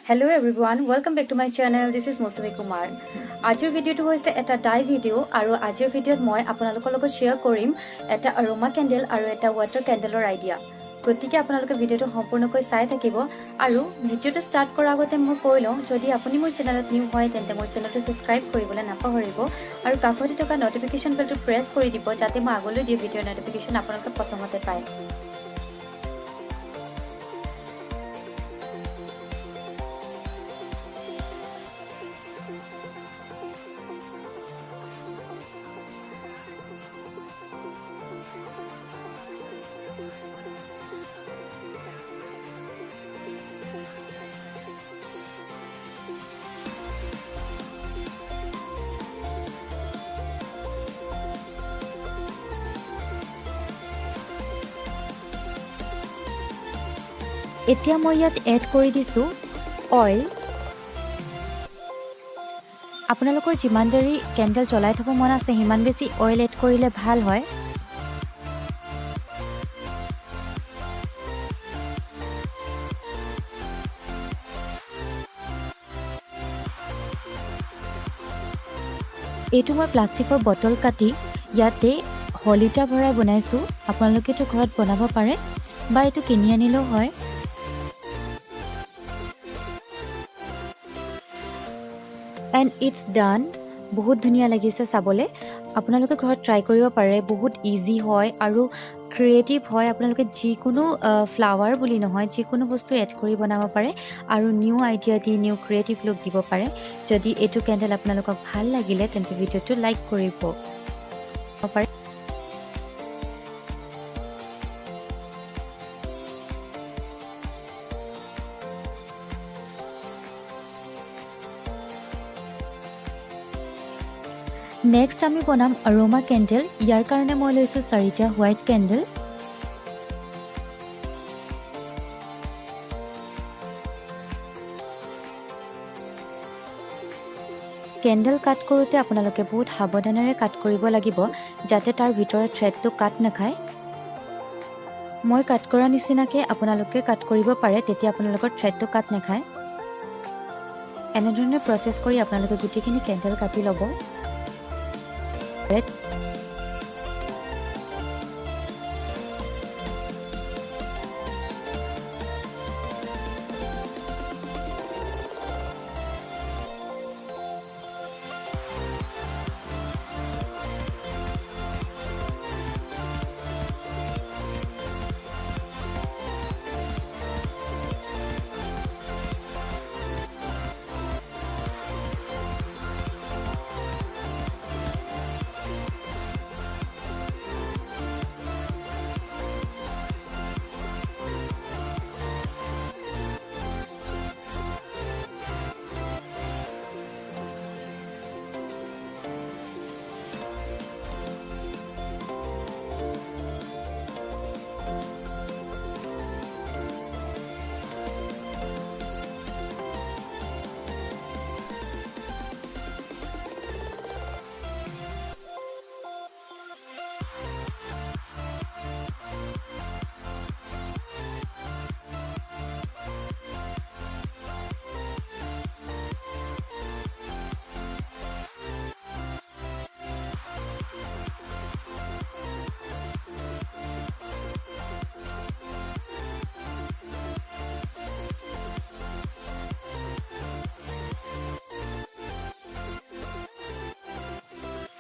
Hello everyone, welcome back to my channel. This is Mousumi Kumar. Ajio video to hoise eta dye video aru Ajio video moi আপোনালোকৰ লগত share কৰিম eta aroma candle aru eta water candle idea. গতিকে আপোনালোকে ভিডিওটো সম্পূৰ্ণকৈ চাই থাকিব আৰু ভিডিওটো ষ্টাৰ্ট কৰাৰ আগতে মই কৈ লওঁ যদি আপুনি মোৰ চেনেলত নিউ হয় তেন্তে মোৰ চেনেলটো সাবস্ক্ৰাইব কৰিবলৈ নাপাহৰিব আৰু কাষতে থকা নটিফিকেশন বেলটো প্ৰেছ কৰি দিব যাতে মই আগলৈ দিয়া ভিডিওৰ নটিফিকেশন আপোনালোকে প্ৰথমতে পায়। এতিয়া মই ইয়াত এড কৰি দিছো অইল। আপোনালোকৰ যিমান দেৰি কেন্ডেল জ্বলাই থব মন আছে হিমান বেছি অইল এড কৰিলে ভাল হয়। এইটো মই প্লাষ্টিকৰ বটল কাটি ইয়াতে হলিটা ভৰাই বনাইছো। আপোনালোকেতো ঘৰত বনাব পাৰে বা এইটো কিনি আনিলেও হয়। And it's done. বহুত ধুনিয়া লাগিছে চাবলে। আপোনালোকে ঘৰত ট্ৰাই কৰিব পাৰে। বহুত ইজি হয় আৰু ক্ৰিয়েটিভ হয়। আপোনালোকে যিকোনো ফ্লাৱাৰ বুলি নহয় যিকোনো বস্তু এড কৰি বনাব পাৰে আৰু নিউ আইডিয়া দি নিউ ক্ৰিয়েটিভ লুক দিব পাৰে। যদি এইটো কেন্ডেল আপোনালোকক ভাল লাগিলে তেন্তে ভিডিওটো লাইক কৰিব পাৰে। নেক্সট আমি বনাম অৰোমা কেন্ডেল। ইয়াৰ কাৰণে মই লৈছো 4টা হোৱাইট কেন্ডেল। কেন্ডেল কাট কৰোতে আপোনালোকে বহুত সাৱধানেৰে কাট কৰিব লাগিব যাতে তাৰ ভিতৰৰ থ্ৰেডটো কাট নাখায়। মই কাট কৰা নিচিনাকে আপোনালোকে কাট কৰিব পাৰে তেতিয়া আপোনালোকৰ থ্ৰেডটো কাট নাখায়। এনেধৰণে প্ৰসেস কৰি আপোনালোকে গুটিখিনি কেন্ডেল কাটি ল'ব।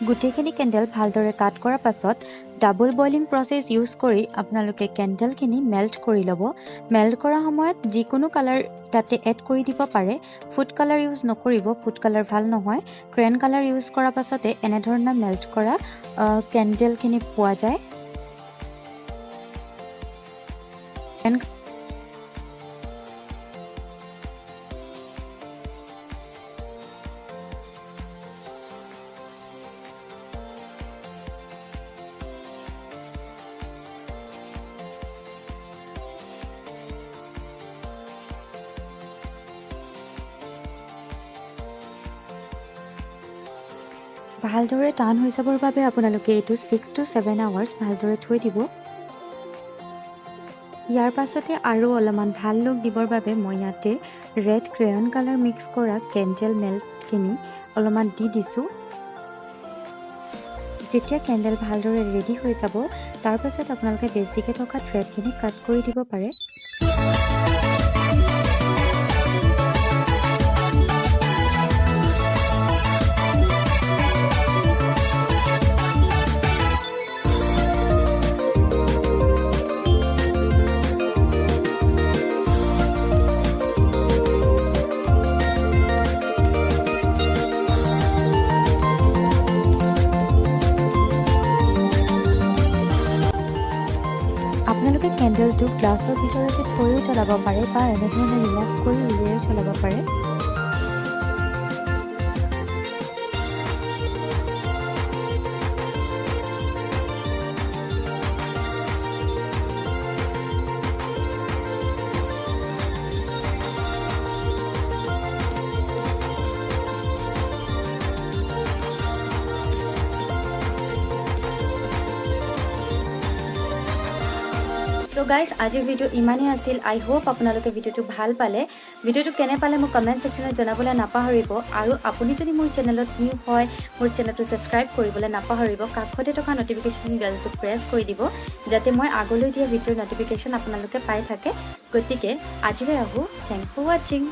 গুটিখিনি কেন্ডেল ভালদৰে কাট কৰাৰ পাছত ডাবল বইলিং প্ৰসেস ইউজ কৰি আপোনালোকে কেন্ডেলখিনি মেল্ট কৰি ল'ব। মেল্ট কৰা সময়ত যিকোনো কালাৰ তাতে এড কৰি দিব পাৰে। ফুড কালাৰ ইউজ নকৰিব, ফুড কালাৰ ভাল নহয়। ক্ৰেন কালাৰ ইউজ কৰাৰ পাছতে এনে ধৰণৰ মেল্ট কৰা কেন্ডেলখিনি পোৱা যায়। ভালদৰে টান হৈ যাবৰ বাবে আপোনালোকে এইটো 6 to 7 hours ভালদৰে থৈ দিব। ইয়াৰ পাছতে আৰু অলপমান ভাল লুক দিবৰ বাবে মই ইয়াতে ৰেড ক্ৰেয়ন কালাৰ মিক্স কৰা কেণ্ডেল মেল্টখিনি অলপমান দি দিছোঁ। যেতিয়া কেণ্ডেল ভালদৰে ৰেডি হৈ যাব তাৰ পাছত আপোনালোকে বেছিকৈ থকা থ্ৰেডখিনি কাট কৰি দিব পাৰে। আপোনালোকে কেণ্ডেলটো গ্লাছৰ ভিতৰতে থৈও জ্বলাব পাৰে বা এনেধৰণে ৰিমুভ কৰি উলিয়াইও জ্বলাব পাৰে। So guys, আজিৰ ভিডিও ইমানেই আছিল। আই হোপ আপোনালোকে ভিডিওটো ভাল পালে। ভিডিওটো কেনে পালে মোক কমেন্ট সেকশনত জনাবলৈ নাপাহৰিব আৰু আপুনি যদি মোৰ চেনেলত নিউ হয় মোৰ চেনেলটো সাবস্ক্ৰাইব কৰিবলৈ নাপাহৰিব। কাষতে থকা নটিফিকেশন বেলটো প্ৰেছ কৰি দিব যাতে মই আগলৈ দিয়া ভিডিওৰ নটিফিকেশন আপোনালোকে পাই থাকে। গতিকে আজিলৈ আহো। Thanks for watching.